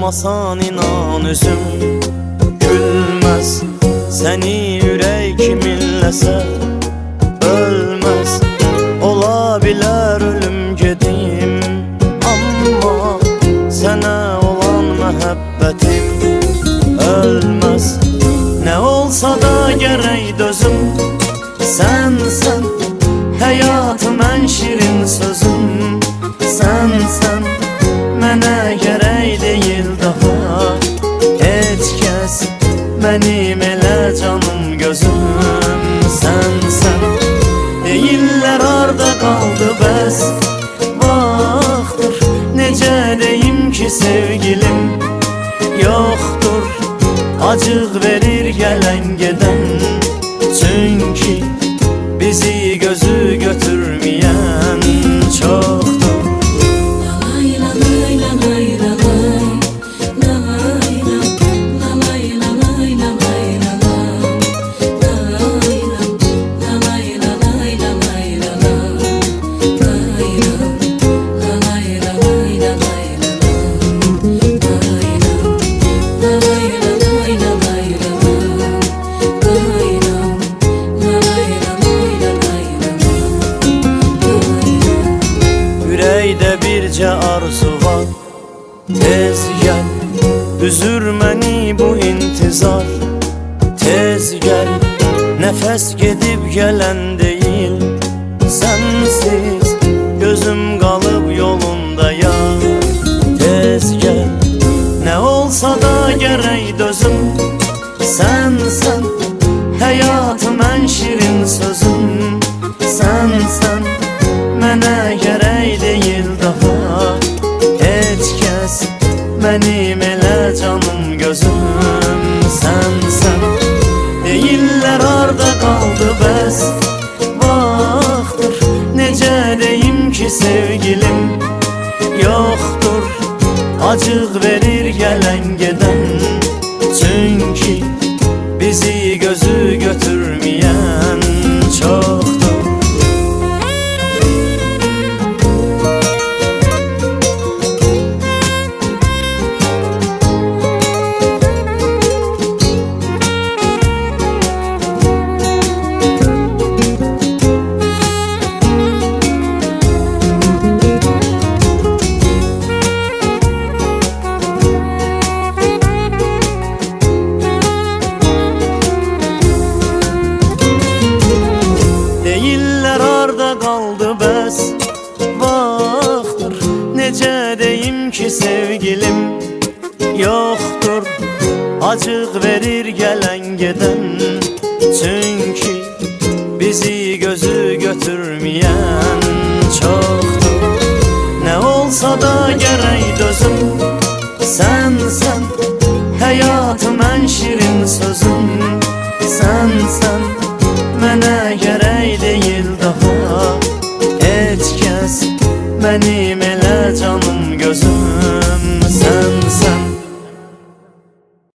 olmasan inan üzüm gülmez. Seni yürek kiminləsə ölmez. Ola bilər ölüm gedim, amma sənə olan məhəbbətim ölmez. Ne olsa da gərək dözüm, sənsən həyatım ən şirin sözüm. Sənsən mənə gərək deyil daha heç kəs, mənim elə canım gözüm. Sənsən deyirlər harda qaldı bəs vaxtdır, necə deyim ki sevgilim yoxdur. Acıq verir gələn gedən, çünki bizi gözü götürməyən çoxdur. Ürəkdə bircə arzu var, tez gəl, üzür məni bu intizar. Tez gəl, nəfəs gedib gələn deyil, sənsiz gözüm qalıb yolunda yar. Tez gəl, nə olsa da gərək dözüm, sənsən həyatım ən şirin sözüm. Sənsən mənə gərək deyil daha heç kəs, mənim elə canım gözüm. Sənsən deyirlər harda qaldı bəs vaxtdır, necə deyim ki sevgilim yoxdur. Acıq verir gələn gedən, çünki bizi gözü götürməyən çoxdur. Qaldı bəs vaxtdır, necə deyim ki sevgilim yoxdur. Acıq verir gələn gedən, çünki bizi gözü götürməyən çoxdur. Nə olsa da gərək dözüm, sənsən həyatım ən şirin sözüm.